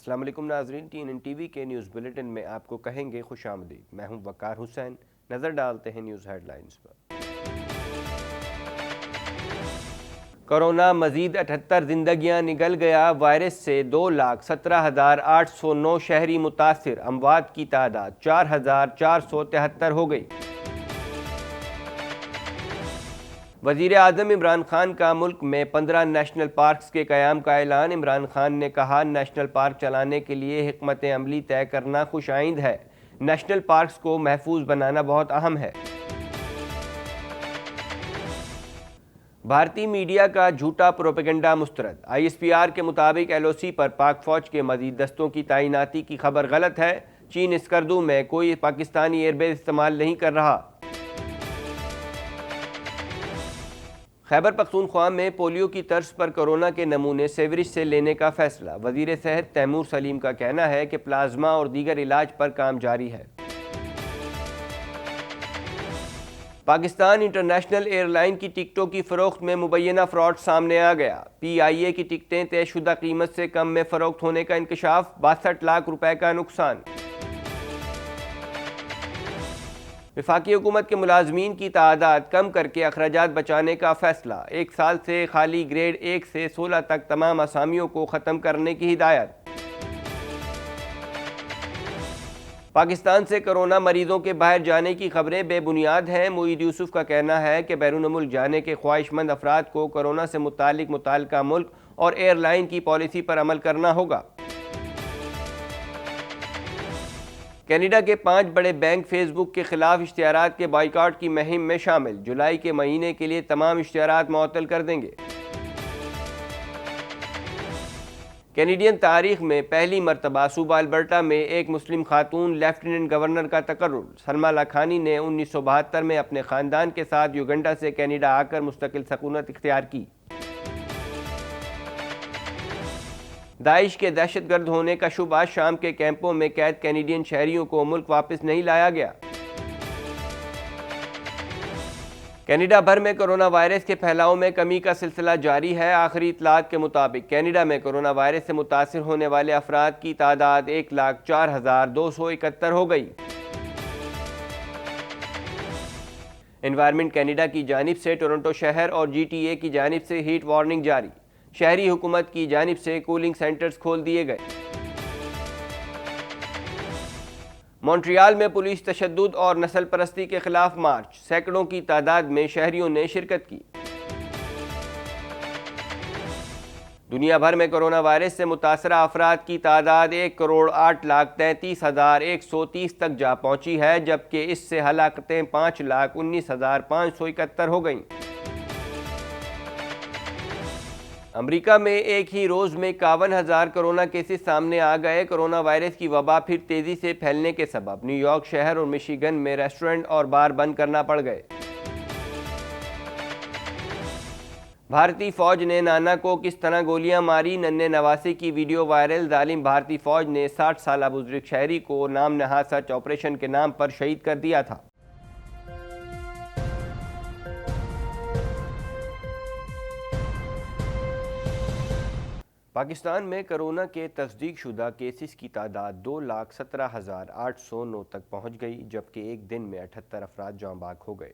السلام علیکم ناظرین، TNN ٹی وی کے نیوز بلیٹن میں آپ کو کہیں گے خوش آمدید۔ میں ہوں وقار حسین۔ نظر ڈالتے ہیں نیوز ہیڈ لائنز پر۔ کورونا مزید 78 زندگیاں نگل گیا۔ وائرس سے 2,17,809 شہری متاثر۔ اموات کی تعداد 4,473 ہو گئی۔ وزیر اعظم عمران خان کا ملک میں 15 نیشنل پارکس کے قیام کا اعلان۔ عمران خان نے کہا، نیشنل پارک چلانے کے لیے حکمت عملی طے کرنا خوش آئند ہے۔ نیشنل پارکس کو محفوظ بنانا بہت اہم ہے۔ بھارتی میڈیا کا جھوٹا پروپیگنڈا مسترد۔ ISPR کے مطابق LOC پر پاک فوج کے مزید دستوں کی تعیناتی کی خبر غلط ہے۔ چین اسکردو میں کوئی پاکستانی ایئر بیس استعمال نہیں کر رہا۔ خیبر پختونخوا میں پولیو کی طرز پر کورونا کے نمونے سیوریج سے لینے کا فیصلہ۔ وزیر صحت تیمور سلیم کا کہنا ہے کہ پلازما اور دیگر علاج پر کام جاری ہے۔ پاکستان انٹرنیشنل ایئر لائن کی ٹکٹوں کی فروخت میں مبینہ فراڈ سامنے آ گیا۔ PIA کی ٹکٹیں طے شدہ قیمت سے کم میں فروخت ہونے کا انکشاف۔ 62 لاکھ روپے کا نقصان۔ وفاقی حکومت کے ملازمین کی تعداد کم کر کے اخراجات بچانے کا فیصلہ۔ 1 سال سے خالی گریڈ 1 سے 16 تک تمام اسامیوں کو ختم کرنے کی ہدایت۔ پاکستان سے کورونا مریضوں کے باہر جانے کی خبریں بے بنیاد ہیں۔ معید یوسف کا کہنا ہے کہ بیرون ملک جانے کے خواہش مند افراد کو کورونا سے متعلق متعلقہ ملک اور ایئر لائن کی پالیسی پر عمل کرنا ہوگا۔ کینیڈا کے 5 بڑے بینک فیس بک کے خلاف اشتہارات کے بائیکاٹ کی مہم میں شامل۔ جولائی کے مہینے کے لیے تمام اشتہارات معطل کر دیں گے۔ کینیڈین تاریخ میں پہلی مرتبہ صوبہ البرٹا میں ایک مسلم خاتون لیفٹیننٹ گورنر کا تقرر۔ سلما لاکھانی نے 1972 میں اپنے خاندان کے ساتھ یوگنڈا سے کینیڈا آ کر مستقل سکونت اختیار کی۔ داعش کے دہشت گرد ہونے کا شبہ۔ شام کے کیمپوں میں قید کینیڈین شہریوں کو ملک واپس نہیں لایا گیا۔ کینیڈا بھر میں کورونا وائرس کے پھیلاؤ میں کمی کا سلسلہ جاری ہے۔ آخری اطلاعات کے مطابق کینیڈا میں کورونا وائرس سے متاثر ہونے والے افراد کی تعداد 1,04,271 ہو گئی۔ انوائرمنٹ کینیڈا کی جانب سے ٹورنٹو شہر اور GTA کی جانب سے ہیٹ وارننگ جاری۔ شہری حکومت کی جانب سے کولنگ سینٹرز کھول دیے گئے۔ مونٹریال میں پولیس تشدد اور نسل پرستی کے خلاف مارچ۔ سینکڑوں کی تعداد میں شہریوں نے شرکت کی۔ دنیا بھر میں کورونا وائرس سے متاثرہ افراد کی تعداد 1,08,33,130 تک جا پہنچی ہے، جبکہ اس سے ہلاکتیں 5,19,571 ہو گئیں۔ امریکہ میں ایک ہی روز میں 51,000 کورونا کیسز سامنے آ گئے۔ کورونا وائرس کی وبا پھر تیزی سے پھیلنے کے سبب نیو یارک شہر اور مشیگن میں ریسٹورنٹ اور بار بند کرنا پڑ گئے۔ بھارتی فوج نے نانا کو کس طرح گولیاں ماری، ننھے نواسی کی ویڈیو وائرل۔ ظالم بھارتی فوج نے 60 سالہ بزرگ شہری کو نام نہاد سرچ آپریشن کے نام پر شہید کر دیا تھا۔ پاکستان میں کورونا کے تصدیق شدہ کیسز کی تعداد 2,17,809 تک پہنچ گئی، جبکہ ایک دن میں 78 افراد جاں بحق ہو گئے،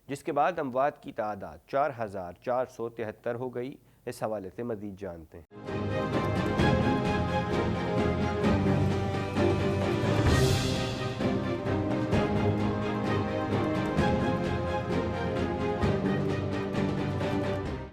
جس کے بعد اموات کی تعداد 4,473 ہو گئی۔ اس حوالے سے مزید جانتے ہیں۔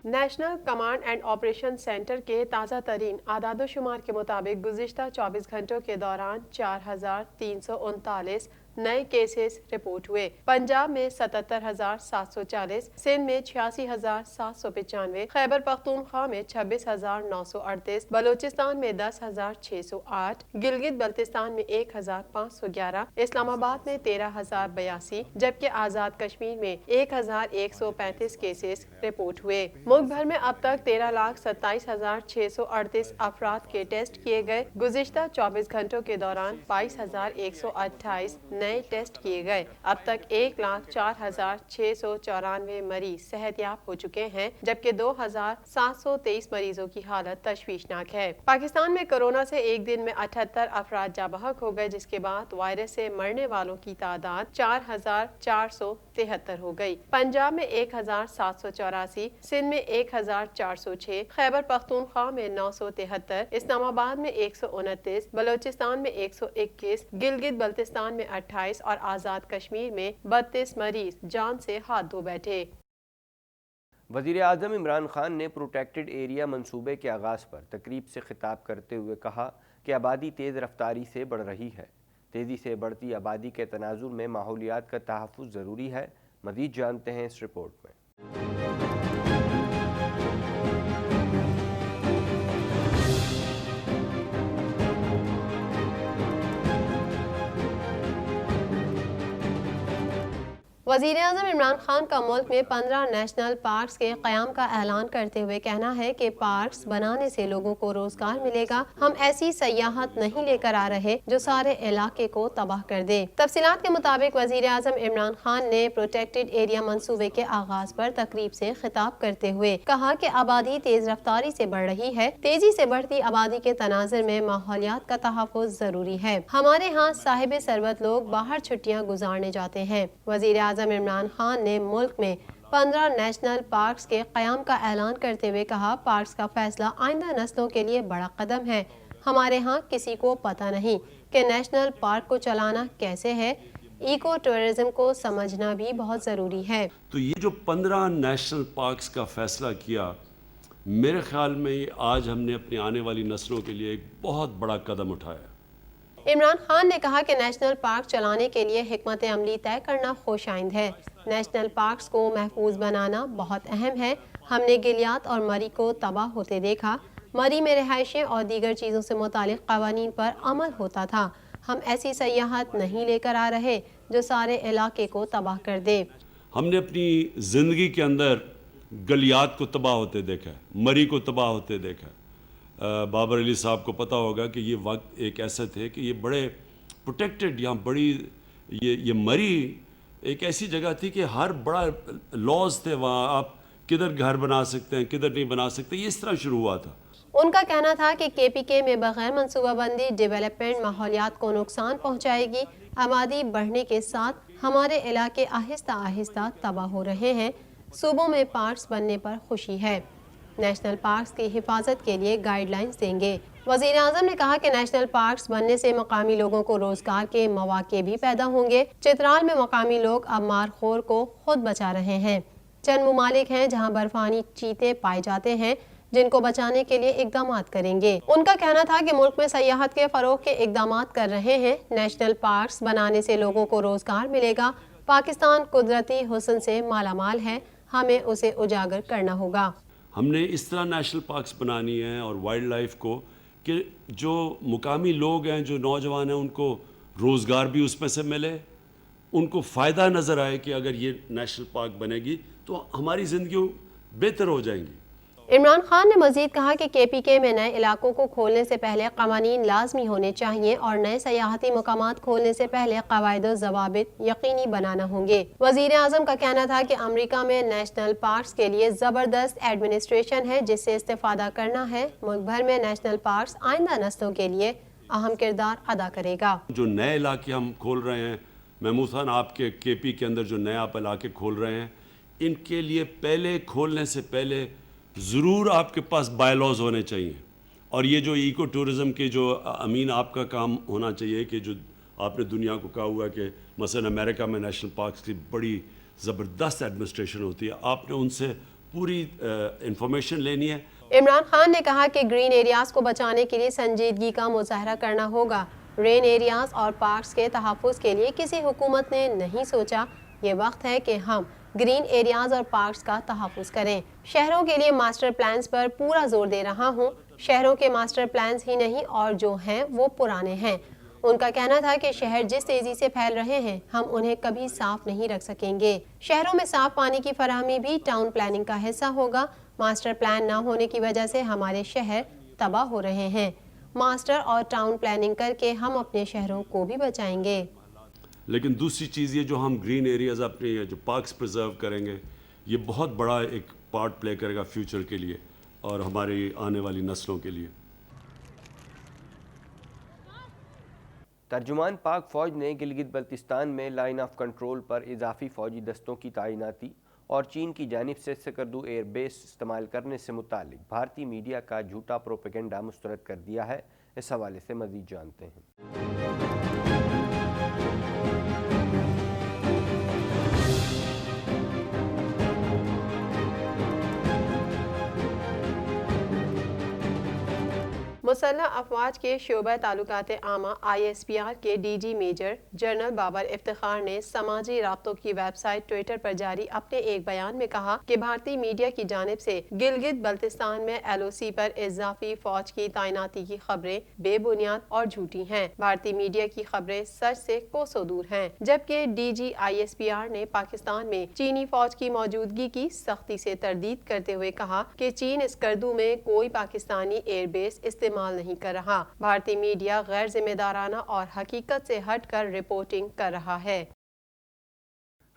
National command and operation centre کے تازہ ترین اعداد و شمار کے مطابق گزشتہ 24 گھنٹوں کے دوران 4,339 نئے کیسز رپورٹ ہوئے۔ پنجاب میں 77,740، سندھ میں 86,795، خیبر پختونخوا میں 26,938، بلوچستان میں 10,608، گلگت بلتستان میں 1,511، اسلام آباد میں 13,082، جبکہ آزاد کشمیر میں 1,135 کیسز رپورٹ ہوئے۔ ملک بھر میں اب تک 13,27,638 افراد کے ٹیسٹ کیے گئے۔ گزشتہ 24 گھنٹوں کے دوران 22,128 نئے नए टेस्ट किए गए। अब तक 1,04,694 मरीज सेहतयाब हो चुके हैं, जबकि 2,723 मरीजों की हालत तशवीशनाक है। पाकिस्तान में कोरोना से एक दिन में 78 अफराद जाँ बहक हो गए, जिसके बाद वायरस से मरने वालों की तादाद 4,473 हो गई। पंजाब में 1,784, सिंध में 1,406, खैबर पख्तूनख्वा में 973, इस्लामाबाद में 129, बलोचिस्तान में 121, गिलगित बल्तिस्तान में 28 और आज़ाद कश्मीर में 32 मरीज जान से हाथ धो बैठे। वज़ीर आज़म इमरान खान ने प्रोटेक्टेड एरिया मंसूबे के आगाज़ पर तकरीब से खिताब करते हुए कहा कि आबादी तेज़ रफ्तारी से बढ़ रही है। तेज़ी से बढ़ती आबादी के तनाजुर में माहौलियात का तहफ़्फ़ुज़ ज़रूरी है। मज़ीद जानते हैं इस रिपोर्ट में। वज़ीर-ए-आज़म इमरान खान का मुल्क में 15 नेशनल पार्क्स के क़याम का ऐलान करते हुए कहना है कि पार्क्स बनाने से लोगों को रोजगार मिलेगा। हम ऐसी सयाहत नहीं लेकर आ रहे जो सारे इलाके को तबाह कर दे। तफसीलात के मुताबिक वज़ीर-ए-आज़म इमरान खान ने प्रोटेक्टेड एरिया मंसूबे के आगाज पर तकरीब से खिताब करते हुए कहा कि आबादी तेज रफ्तारी से बढ़ रही है। तेजी से बढ़ती आबादी के तनाज़ुर में माहौलियात का तहफ़्फ़ुज़ जरूरी है। हमारे यहाँ साहिब सरबत लोग बाहर छुट्टियाँ गुजारने जाते हैं। वज़ीर-ए-आज़म इमरान खान ने मुल्क में 15 नेशनल पार्क्स के क़याम का ऐलान करते हुए कहा, पार्क्स का फैसला आइंदा नस्लों के लिए बड़ा कदम है। हमारे यहाँ किसी को पता नहीं कि नेशनल पार्क को चलाना कैसे है। इको टूरिज्म को समझना भी बहुत ज़रूरी है। तो ये जो 15 नेशनल पार्क्स का फैसला किया, मेरे ख्याल में आज हमने अपनी आने वाली नस्लों के लिए एक बहुत बड़ा कदम उठाया। इमरान खान ने कहा कि नेशनल पार्क चलाने के लिए हिकमत अमली तय करना खुशाइंद है। नेशनल पार्क्स को महफूज बनाना बहुत अहम है। हमने गिलियात और मरी को तबाह होते देखा। मरी में रिहाइशें और दीगर चीज़ों से मुतालिक क़वानीन पर अमल होता था। हम ऐसी सयाहत नहीं लेकर आ रहे जो सारे इलाके को तबाह कर दे। हमने अपनी ज़िंदगी के अंदर गलियात को तबाह होते देखा, मरी को तबाह होते देखा। बाबर अली साहब को पता होगा कि ये वक्त एक ऐसे थे कि ये बड़े प्रोटेक्टेड, यहाँ बड़ी ये मरी एक ऐसी जगह थी कि हर बड़ा लॉज थे वहाँ, आप किधर घर बना सकते हैं, किधर नहीं बना सकते, ये इस तरह शुरू हुआ था। उनका कहना था कि KPK में बगैर मनसूबाबंदी डेवलपमेंट माहौलियात को नुकसान पहुँचाएगी। आबादी बढ़ने के साथ हमारे इलाके आहिस्ता आहिस्ता तबाह हो रहे हैं। सूबों में पार्क्स बनने पर खुशी है। नेशनल पार्क्स की हिफाजत के लिए गाइडलाइंस देंगे। वज़ीर-ए-आज़म ने कहा कि नेशनल पार्क्स बनने से मकामी लोगों को रोजगार के मौके भी पैदा होंगे। चित्राल में मकामी लोग अब मारखोर को खुद बचा रहे हैं। चंद मुमालिक हैं जहां बर्फानी चीते पाए जाते हैं, जिनको बचाने के लिए इकदाम करेंगे। उनका कहना था कि मुल्क में सयाहत के फरोग के इकदाम कर रहे हैं। नेशनल पार्क्स बनाने से लोगों को रोजगार मिलेगा। पाकिस्तान कुदरती हुस्न से मालामाल है, हमें उसे उजागर करना होगा। हमने इस तरह नेशनल पार्क्स बनानी है और वाइल्ड लाइफ को कि जो मुकामी लोग हैं, जो नौजवान हैं, उनको रोज़गार भी उसमें से मिले, उनको फ़ायदा नज़र आए कि अगर ये नेशनल पार्क बनेगी तो हमारी ज़िंदगी बेहतर हो जाएंगी। इमरान खान ने मजीद कहा कि KPK में नए इलाकों को खोलने से पहले क़वानीन लाजमी होने चाहिए और नए सयाहती मकामात खोलने से पहले क़वाइद व ज़वाबित यकीनी बनाना होंगे। वज़ीर-ए-आज़म का कहना था कि अमेरिका में नेशनल पार्क्स के लिए ज़बरदस्त एडमिनिस्ट्रेशन है, जिससे इस्तेफादा करना है। मुल्क भर में नेशनल पार्क्स आइंदा नस्लों के लिए अहम किरदार अदा करेगा। जो नए इलाके हम खोल रहे हैं, महमूद खान आपके KP के अंदर जो नए आप इलाके खोल रहे हैं, इनके लिए पहले खोलने से पहले ज़रूर आपके पास बायलॉज होने चाहिए। और ये जो इको टूरिज़म के जो अमीन आपका काम होना चाहिए कि जो आपने दुनिया को कहा हुआ कि मसलन अमेरिका में नेशनल पार्क्स की बड़ी ज़बरदस्त एडमिनिस्ट्रेशन होती है, आपने उनसे पूरी इंफॉर्मेशन लेनी है। इमरान खान ने कहा कि ग्रीन एरियाज़ को बचाने के लिए संजीदगी का मुजाहरा करना होगा। रेन एरियाज़ और पार्क्स के तहफ़्फ़ुज़ के लिए किसी हुकूमत ने नहीं सोचा। ये वक्त है कि हम ग्रीन एरियाज़ और पार्क्स का तहफ़्फ़ुज़ करें। शहरों के लिए मास्टर प्लान्स पर पूरा जोर दे रहा हूँ। शहरों के मास्टर प्लान्स ही नहीं और जो हैं वो पुराने हैं। उनका कहना था कि शहर जिस तेज़ी से फैल रहे हैं, हम उन्हें कभी साफ नहीं रख सकेंगे। शहरों में साफ पानी की फराहमी भी टाउन प्लानिंग का हिस्सा होगा। मास्टर प्लान न होने की वजह से हमारे शहर तबाह हो रहे हैं। मास्टर और टाउन प्लानिंग करके हम अपने शहरों को भी बचाएंगे। لیکن دوسری چیز یہ جو ہم گرین ایریاز اپنے جو پارکس پرزرو کریں گے یہ بہت بڑا ایک پارٹ پلے کرے گا فیوچر کے لیے اور ہماری آنے والی نسلوں کے لیے. ترجمان پاک فوج نے گلگت بلتستان میں لائن آف کنٹرول پر اضافی فوجی دستوں کی تعیناتی اور چین کی جانب سے سکردو ایئر بیس استعمال کرنے سے متعلق بھارتی میڈیا کا جھوٹا پروپیگنڈا مسترد کر دیا ہے. اس حوالے سے مزید جانتے ہیں. مسلح افواج کے شعبہ تعلقات عامہ ISPR کے DG major general Babar Iftikhar نے سماجی رابطوں کی ویب سائٹ ٹویٹر پر جاری اپنے ایک بیان میں کہا کہ بھارتی میڈیا کی جانب سے گلگت بلتستان میں LOC پر اضافی فوج کی تعیناتی کی خبریں بے بنیاد اور جھوٹی ہیں. بھارتی میڈیا کی خبریں سچ سے کوسوں دور ہیں، جبکہ DG ISPR نے پاکستان میں چینی فوج کی موجودگی کی سختی سے تردید کرتے ہوئے کہا کہ چین اسکردو میں کوئی پاکستانی ایئر بیس استعمال نہیں کر رہا. بھارتی میڈیا غیر ذمہ دارانہ اور حقیقت سے ہٹ کر رپورٹنگ کر رہا ہے.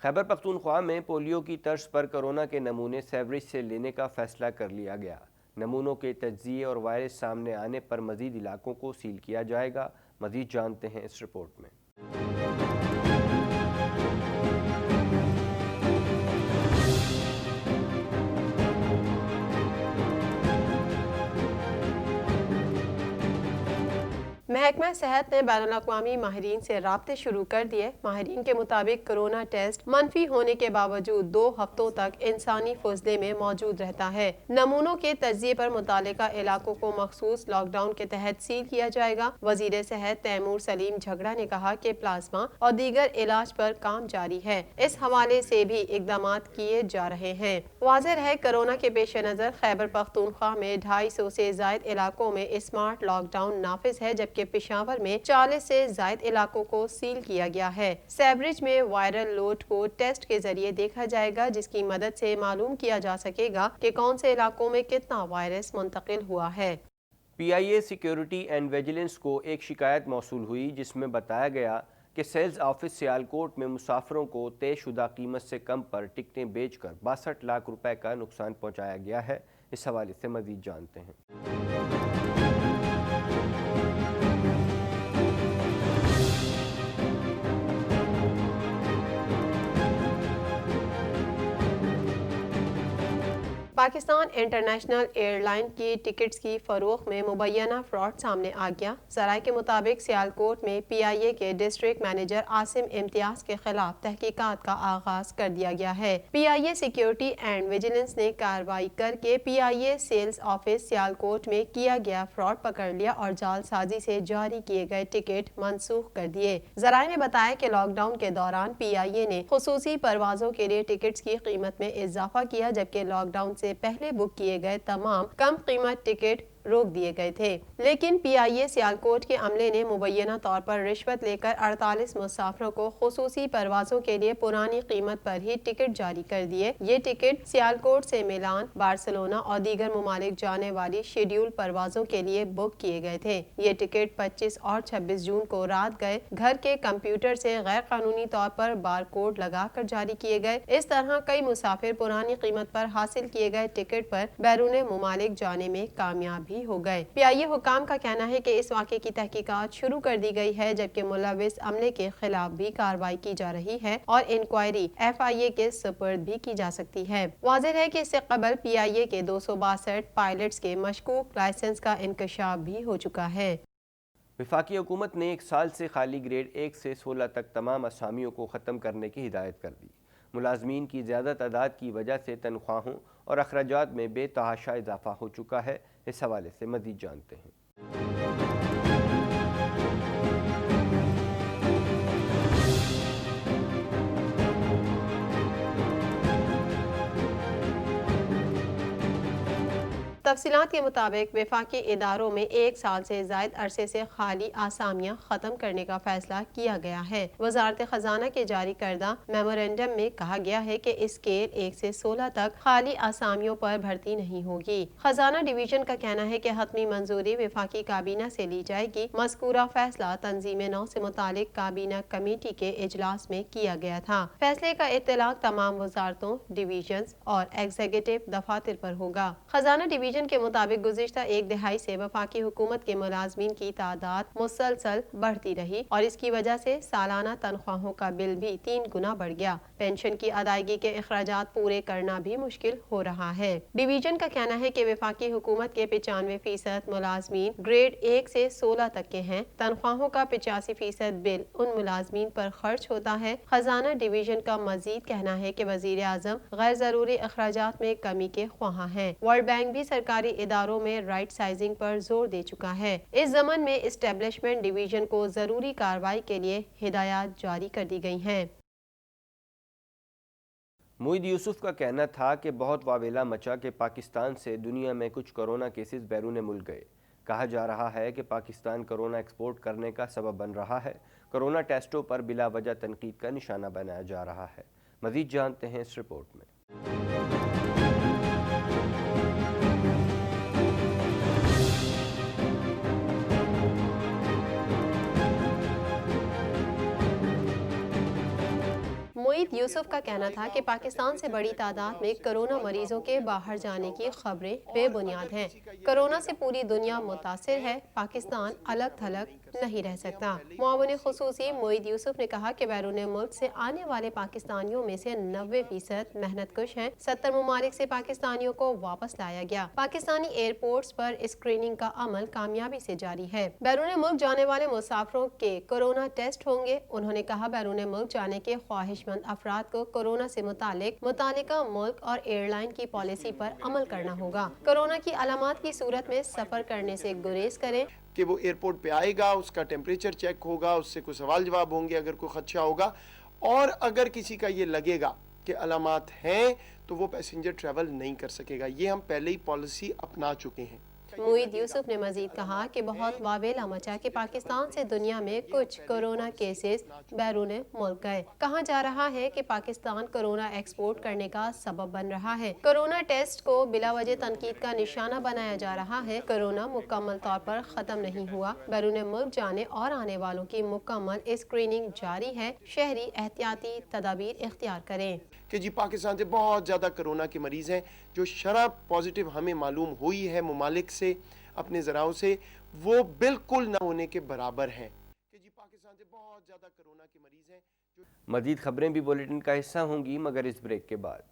خیبر پختونخوا میں پولیو کی طرز پر کورونا کے نمونے سیوریج سے لینے کا فیصلہ کر لیا گیا. نمونوں کے تجزیے اور وائرس سامنے آنے پر مزید علاقوں کو سیل کیا جائے گا. مزید جانتے ہیں اس رپورٹ میں. محکمہ صحت نے بین الاقوامی ماہرین سے رابطے شروع کر دیے. ماہرین کے مطابق کورونا ٹیسٹ منفی ہونے کے باوجود 2 ہفتوں تک انسانی فضلے میں موجود رہتا ہے. نمونوں کے تجزیے پر متعلقہ علاقوں کو مخصوص لاک ڈاؤن کے تحت سیل کیا جائے گا. وزیر صحت تیمور سلیم جھگڑا نے کہا کہ پلازما اور دیگر علاج پر کام جاری ہے. اس حوالے سے بھی اقدامات کیے جا رہے ہیں. واضح ہے کورونا کے پیش نظر خیبر پختونخوا میں 250 سے زائد علاقوں میں اسمارٹ لاک ڈاؤن نافذ ہے، جبکہ پشاور میں 40 سے زائد علاقوں کو سیل کیا گیا ہے. سیوریج میں وائرل لوڈ کو ٹیسٹ کے ذریعے دیکھا جائے گا، جس کی مدد سے معلوم کیا جا سکے گا کہ کون سے علاقوں میں کتنا وائرس منتقل ہوا ہے. PIA سیکیورٹی اینڈ ویجیلنس کو ایک شکایت موصول ہوئی جس میں بتایا گیا کہ سیلز آفس سیالکوٹ میں مسافروں کو طے شدہ قیمت سے کم پر ٹکٹیں بیچ کر 62 لاکھ روپے کا نقصان پہنچایا گیا ہے. اس حوالے سے مزید جانتے ہیں. پاکستان انٹرنیشنل ایئر لائن کی ٹکٹس کی فروخت میں مبینہ فراڈ سامنے آ گیا. ذرائع کے مطابق سیالکوٹ میں PIA کے ڈسٹرکٹ مینیجر عاصم امتیاز کے خلاف تحقیقات کا آغاز کر دیا گیا ہے. PIA سیکیورٹی اینڈ ویجیلنس نے کارروائی کر کے PIA سیلز آفس سیالکوٹ میں کیا گیا فراڈ پکڑ لیا اور جعل سازی سے جاری کیے گئے ٹکٹ منسوخ کر دیے. ذرائع نے بتایا کہ لاک ڈاؤن کے دوران PIA نے خصوصی پروازوں کے لیے ٹکٹس کی قیمت میں اضافہ کیا، جبکہ لاک ڈاؤن سے پہلے بک کیے گئے تمام کم قیمت ٹکٹ روک دیے گئے تھے. لیکن PIA سیالکوٹ کے عملے نے مبینہ طور پر رشوت لے کر 48 مسافروں کو خصوصی پروازوں کے لیے پرانی قیمت پر ہی ٹکٹ جاری کر دیے. یہ ٹکٹ سیالکوٹ سے میلان، بارسلونا اور دیگر ممالک جانے والی شیڈیول پروازوں کے لیے بک کیے گئے تھے. یہ ٹکٹ 25 اور 26 جون کو رات گئے گھر کے کمپیوٹر سے غیر قانونی طور پر بار کوڈ لگا کر جاری کیے گئے. اس طرح کئی مسافر پرانی قیمت پر حاصل کیے گئے ٹکٹ پر بیرون ممالک جانے میں کامیاب ہو گئے. PIA حکام کا کہنا ہے کہ اس واقعے کی تحقیقات شروع کر دی گئی ہے، جبکہ ملوث عملے کے خلاف بھی کارروائی کی جا رہی ہے اور انکوائری FIA کے سپرد بھی کی جا سکتی ہے. واضح ہے کہ اس سے قبل PIA کے 262 پائلٹس کے مشکوک لائسنس کا انکشاف بھی ہو چکا ہے. وفاقی حکومت نے 1 سال سے خالی گریڈ 1 سے 16 تک تمام اسامیوں کو ختم کرنے کی ہدایت کر دی. ملازمین کی زیادہ تعداد کی وجہ سے تنخواہوں اور اخراجات میں بے تحاشا اضافہ ہو چکا ہے. اس حوالے سے مزید جانتے ہیں. तफसीलात के मुताबिक वफाकी इदारों में 1 साल से ज़ायद अरसे से खाली आसामियाँ ख़त्म करने का फैसला किया गया है। वज़ारत ख़जाना के जारी करदा मेमोरेंडम में कहा गया है कि इस स्केल 1 से 16 तक खाली आसामियों पर भर्ती नहीं होगी। खजाना डिवीजन का कहना है कि हतमी मंजूरी वफाकी काबीना से ली जाएगी। मज़कूरा फैसला तंजीम नौ से मुतालिक काबीना कमेटी के इजलास में किया गया था। फैसले का इत्तलाक तमाम वजारतों, डिवीजन और एग्जीक्यूटिव दफातर पर होगा। खजाना डिवीजन के मुताबिक गुज़िश्ता 1 दहाई से वफाकी हुकूमत के मुलाजमीन की तादाद मुसलसल बढ़ती रही और इसकी वजह से सालाना तनख्वाहों का बिल भी 3 गुना बढ़ गया। पेंशन की अदायगी के अखराजात पूरे करना भी मुश्किल हो रहा है। डिवीजन का कहना है कि वफाकी हुकूमत के 95% मुलाजमीन ग्रेड 1 से 16 तक के हैं। तनख्वाहों का 85% बिल उन मुलाजमीन पर खर्च होता है। खजाना डिवीजन का मजीद कहना है कि वजीर आजम गैर जरूरी अखराजात में कमी के ख्वाहां हैं। वर्ल्ड बैंक भी सरकारी इदारों में राइट साइजिंग पर जोर दे चुका है। इस ज़मन में एस्टेब्लिशमेंट डिवीजन को जरूरी कार्रवाई के लिए हिदायत जारी कर दी गई हैं। मोईद यूसुफ का कहना था कि बहुत वावेला मचा कि पाकिस्तान से दुनिया में कुछ कोरोना केसेस बैरून मुल्क गए। कहा जा रहा है कि पाकिस्तान कोरोना एक्सपोर्ट करने का सबब बन रहा है। कोरोना टेस्टों पर बिला वजह तनकीद का निशाना बनाया जा रहा है। मजीद जानते हैं इस रिपोर्ट में। मोईद यूसुफ का कहना था कि पाकिस्तान से बड़ी तादाद में कोरोना मरीजों के बाहर जाने की खबरें बेबुनियाद हैं। कोरोना से पूरी दुनिया मुतासिर है। पाकिस्तान अलग थलग नहीं रह सकता। मुआविन खुसूसी मोईद यूसुफ ने कहा कि बैरून मुल्क से आने वाले पाकिस्तानियों में से 90% मेहनत कुश हैं। 70 ममालिक से पाकिस्तानियों को वापस लाया गया। पाकिस्तानी एयरपोर्ट्स पर स्क्रीनिंग का अमल कामयाबी से जारी है। बैरून मुल्क जाने वाले मुसाफिरों के कोरोना टेस्ट होंगे। उन्होंने कहा बैरून मुल्क जाने के ख्वाहिशमंद अफराद को कोरोना से मुतालिका मुल्क और एयरलाइन की पॉलिसी पर अमल करना होगा। कोरोना की अलामात की सूरत में सफर करने से गुरेज करें कि वो एयरपोर्ट पे आएगा, उसका टेम्परेचर चेक होगा, उससे कोई सवाल जवाब होंगे अगर कोई खदशा होगा, और अगर किसी का ये लगेगा कि अलामात हैं तो वो पैसेंजर ट्रैवल नहीं कर सकेगा। ये हम पहले ही पॉलिसी अपना चुके हैं। मोईद यूसुफ ने मजीद कहा कि बहुत वावेला मचा कि पाकिस्तान से दुनिया में कुछ कोरोना केसेस बैरून मुल्क गए। कहा जा रहा है कि पाकिस्तान कोरोना एक्सपोर्ट करने का सबब बन रहा है। कोरोना टेस्ट को बिला वजह तनकीद का निशाना बनाया जा रहा है। कोरोना मुकम्मल तौर पर खत्म नहीं हुआ। बैरून मुल्क जाने और आने वालों की मुकम्मल स्क्रीनिंग जारी है। शहरी एहतियाती तदाबीर इख्तियार करें कि जी पाकिस्तान से बहुत ज़्यादा कोरोना के मरीज़ हैं। जो शरह पॉजिटिव हमें मालूम हुई है मुमालिक से, अपने ज़राओं से, वो बिल्कुल न होने के बराबर हैं। कि जी पाकिस्तान से बहुत ज़्यादा कोरोना के मरीज़ हैं। मज़ीद खबरें भी बुलेटिन का हिस्सा होंगी, मगर इस ब्रेक के बाद।